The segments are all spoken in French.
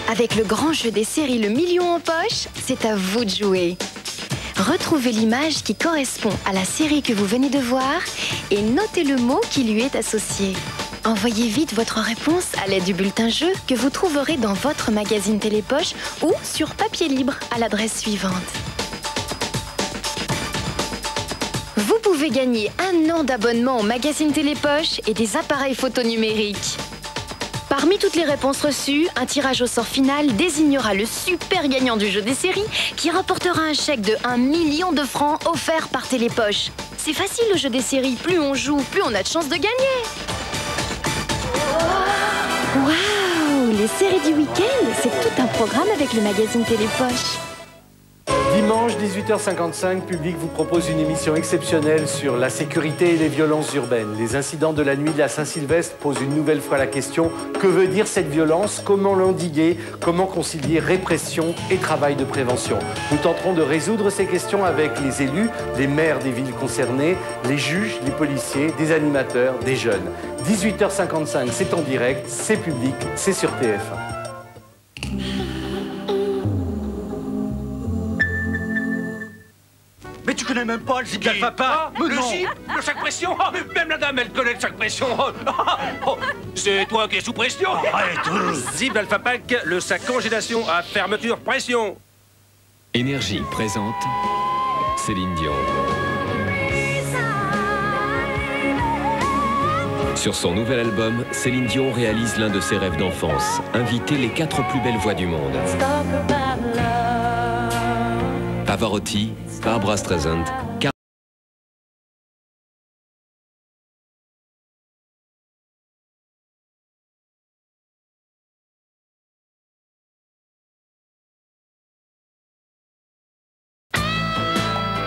Avec le grand jeu des séries Le Million en poche, c'est à vous de jouer. Retrouvez l'image qui correspond à la série que vous venez de voir et notez le mot qui lui est associé. Envoyez vite votre réponse à l'aide du bulletin jeu que vous trouverez dans votre magazine Télépoche ou sur papier libre à l'adresse suivante. Vous pouvez gagner 1 an d'abonnement au magazine Télépoche et des appareils photo numériques. Parmi toutes les réponses reçues, un tirage au sort final désignera le super gagnant du jeu des séries qui remportera un chèque de 1 million de francs offert par Télépoche. C'est facile le jeu des séries, plus on joue, plus on a de chances de gagner. Waouh! Les séries du week-end, c'est tout un programme avec le magazine Télépoche. Dimanche 18h55, Public vous propose une émission exceptionnelle sur la sécurité et les violences urbaines. Les incidents de la nuit de la Saint-Sylvestre posent une nouvelle fois la question: que veut dire cette violence? Comment l'endiguer? Comment concilier répression et travail de prévention? Nous tenterons de résoudre ces questions avec les élus, les maires des villes concernées, les juges, les policiers, des animateurs, des jeunes. 18h55, c'est en direct, c'est Public, c'est sur TF1. Mais tu connais même pas le zip d'Alphapar? Le zip de chaque pression. Même la dame, elle connaît chaque pression. C'est toi qui es sous pression. Arrête. Zip d'Alphapac, le sac congélation à fermeture pression. Énergie présente Céline Dion. Sur son nouvel album, Céline Dion réalise l'un de ses rêves d'enfance, inviter les 4 plus belles voix du monde. Pavarotti, Barbra Streisand,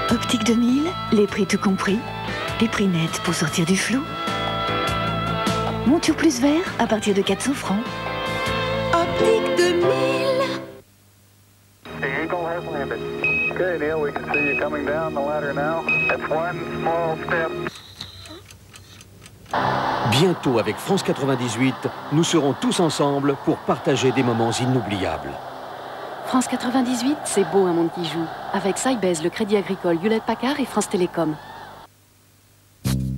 Optique 2000, les prix tout compris, les prix nets pour sortir du flou. Monture plus vert à partir de 400 francs. Optique 2000. Okay, Neil, we can see you coming down the ladder now. That's one small step. Bientôt avec France 98, nous serons tous ensemble pour partager des moments inoubliables. France 98, c'est beau un monde qui joue. Avec Sybase, le Crédit Agricole, Hewlett-Packard et France Télécom.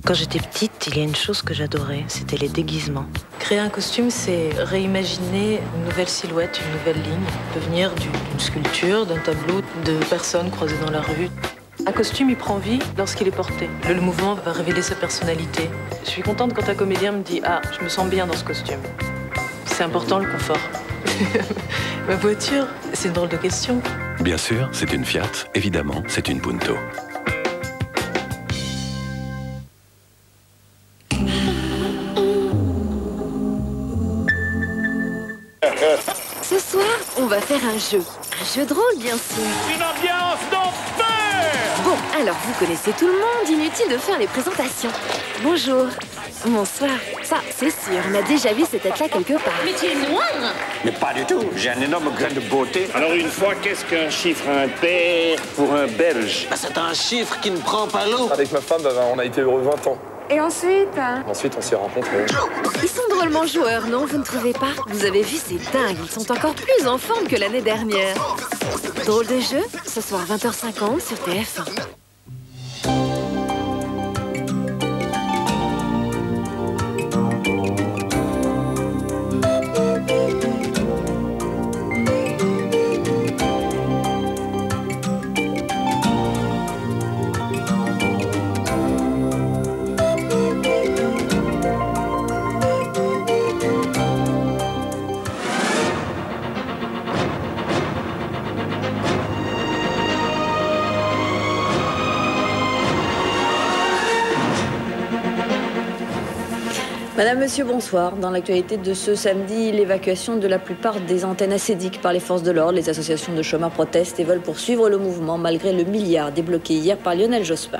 Quand j'étais petite, il y a une chose que j'adorais, c'était les déguisements. Créer un costume, c'est réimaginer une nouvelle silhouette, une nouvelle ligne. Ça peut venir d'une sculpture, d'un tableau, de personnes croisées dans la rue. Un costume, il prend vie lorsqu'il est porté. Le mouvement va révéler sa personnalité. Je suis contente quand un comédien me dit « Ah, je me sens bien dans ce costume ». C'est important, le confort. Ma voiture, c'est une drôle de question. Bien sûr, c'est une Fiat. Évidemment, c'est une Punto. Ce soir, on va faire un jeu. Un jeu de rôle, bien sûr. Une ambiance d'enfer. Bon, alors vous connaissez tout le monde, inutile de faire les présentations. Bonjour. Bonsoir. Ça, c'est sûr, on a déjà vu cette tête-là quelque part. Mais tu es noir? Mais pas du tout, j'ai un énorme grain de beauté. Alors une fois, qu'est-ce qu'un chiffre impair pour un Belge? C'est un chiffre qui ne prend pas l'eau. Avec ma femme, on a été heureux 20 ans. Et ensuite? Ensuite, on s'est rencontrés. Ils sont drôlement joueurs, non? Vous ne trouvez pas? Vous avez vu, c'est dingue. Ils sont encore plus en forme que l'année dernière. Drôle de jeu, ce soir 20h50 sur TF1. Madame, Monsieur, bonsoir. Dans l'actualité de ce samedi, l'évacuation de la plupart des antennes acédiques par les forces de l'ordre. Les associations de chômeurs protestent et veulent poursuivre le mouvement malgré le milliard débloqué hier par Lionel Jospin.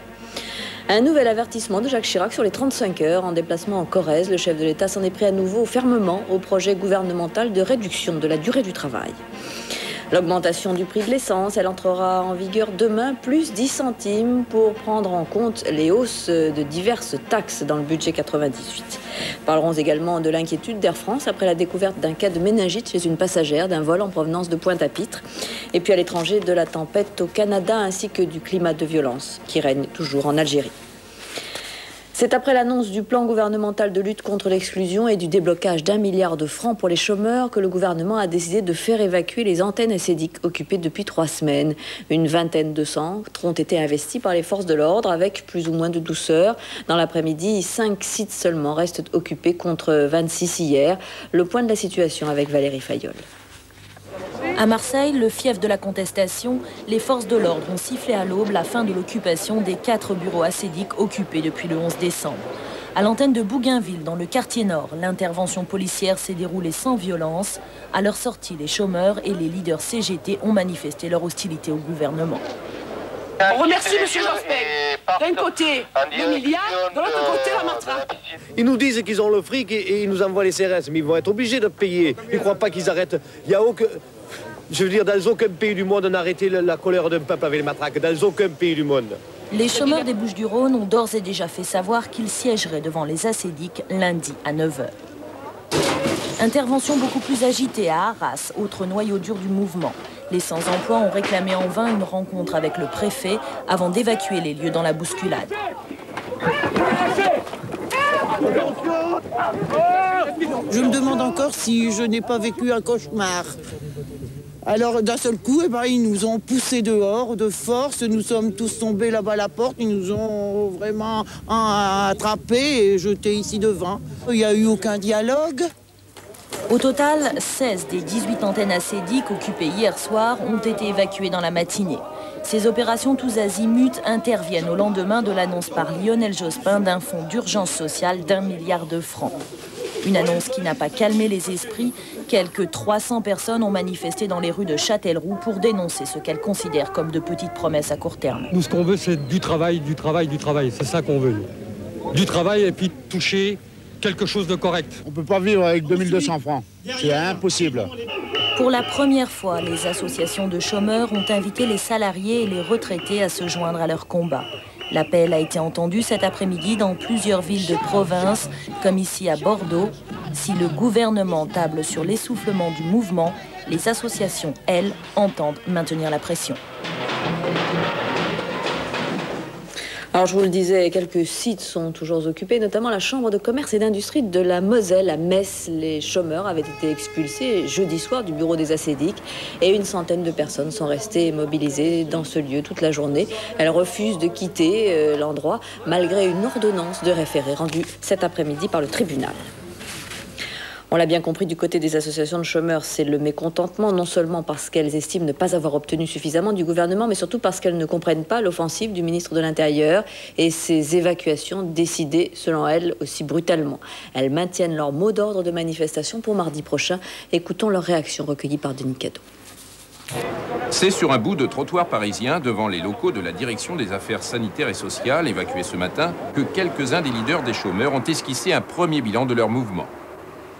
Un nouvel avertissement de Jacques Chirac sur les 35 heures. En déplacement en Corrèze, le chef de l'État s'en est pris à nouveau fermement au projet gouvernemental de réduction de la durée du travail. L'augmentation du prix de l'essence, elle entrera en vigueur demain, plus 10 centimes pour prendre en compte les hausses de diverses taxes dans le budget 98. Parlerons également de l'inquiétude d'Air France après la découverte d'un cas de méningite chez une passagère d'un vol en provenance de Pointe-à-Pitre. Et puis à l'étranger, de la tempête au Canada ainsi que du climat de violence qui règne toujours en Algérie. C'est après l'annonce du plan gouvernemental de lutte contre l'exclusion et du déblocage d'1 milliard de francs pour les chômeurs que le gouvernement a décidé de faire évacuer les antennes SEDIC occupées depuis 3 semaines. Une vingtaine de centres ont été investis par les forces de l'ordre avec plus ou moins de douceur. Dans l'après-midi, 5 sites seulement restent occupés contre 26 hier. Le point de la situation avec Valérie Fayolle. À Marseille, le fief de la contestation, les forces de l'ordre ont sifflé à l'aube la fin de l'occupation des 4 bureaux ACEDIC occupés depuis le 11 décembre. À l'antenne de Bougainville, dans le quartier nord, l'intervention policière s'est déroulée sans violence. À leur sortie, les chômeurs et les leaders CGT ont manifesté leur hostilité au gouvernement. On remercie M. Jospin. D'un côté, le milliard, de l'autre côté, la matraque. Ils nous disent qu'ils ont le fric et ils nous envoient les CRS, mais ils vont être obligés de payer. Ils ne croient pas qu'ils arrêtent. Il n'y a aucun... Je veux dire, dans aucun pays du monde, on a arrêté la colère d'un peuple avec les matraques. Dans aucun pays du monde. Les chômeurs des Bouches-du-Rhône ont d'ores et déjà fait savoir qu'ils siégeraient devant les ACEDIC lundi à 9h. Intervention beaucoup plus agitée à Arras, autre noyau dur du mouvement. Les sans-emploi ont réclamé en vain une rencontre avec le préfet avant d'évacuer les lieux dans la bousculade. Je me demande encore si je n'ai pas vécu un cauchemar. Alors d'un seul coup, ils nous ont poussés dehors de force, nous sommes tous tombés là-bas à la porte, ils nous ont vraiment attrapés et jetés ici devant. Il n'y a eu aucun dialogue. Au total, 16 des 18 antennes ACEDIC occupées hier soir ont été évacuées dans la matinée. Ces opérations tous azimuts interviennent au lendemain de l'annonce par Lionel Jospin d'un fonds d'urgence sociale d'1 milliard de francs. Une annonce qui n'a pas calmé les esprits. Quelques 300 personnes ont manifesté dans les rues de Châtellerault pour dénoncer ce qu'elles considèrent comme de petites promesses à court terme. Nous, ce qu'on veut, c'est du travail, du travail, du travail. C'est ça qu'on veut. Du travail et puis toucher quelque chose de correct. On ne peut pas vivre avec 2200 francs. C'est impossible. Pour la première fois, les associations de chômeurs ont invité les salariés et les retraités à se joindre à leur combat. L'appel a été entendu cet après-midi dans plusieurs villes de province, comme ici à Bordeaux. Si le gouvernement table sur l'essoufflement du mouvement, les associations, elles, entendent maintenir la pression. Alors je vous le disais, quelques sites sont toujours occupés, notamment la Chambre de commerce et d'industrie de la Moselle à Metz. Les chômeurs avaient été expulsés jeudi soir du bureau des ACEDIC et une centaine de personnes sont restées mobilisées dans ce lieu toute la journée. Elles refusent de quitter l'endroit malgré une ordonnance de référé rendue cet après-midi par le tribunal. On l'a bien compris, du côté des associations de chômeurs, c'est le mécontentement, non seulement parce qu'elles estiment ne pas avoir obtenu suffisamment du gouvernement, mais surtout parce qu'elles ne comprennent pas l'offensive du ministre de l'Intérieur et ses évacuations décidées, selon elles, aussi brutalement. Elles maintiennent leur mot d'ordre de manifestation pour mardi prochain. Écoutons leurs réactions recueillies par Denis Cadeau. C'est sur un bout de trottoir parisien, devant les locaux de la Direction des Affaires sanitaires et sociales, évacués ce matin, que quelques-uns des leaders des chômeurs ont esquissé un premier bilan de leur mouvement.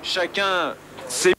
Chacun sait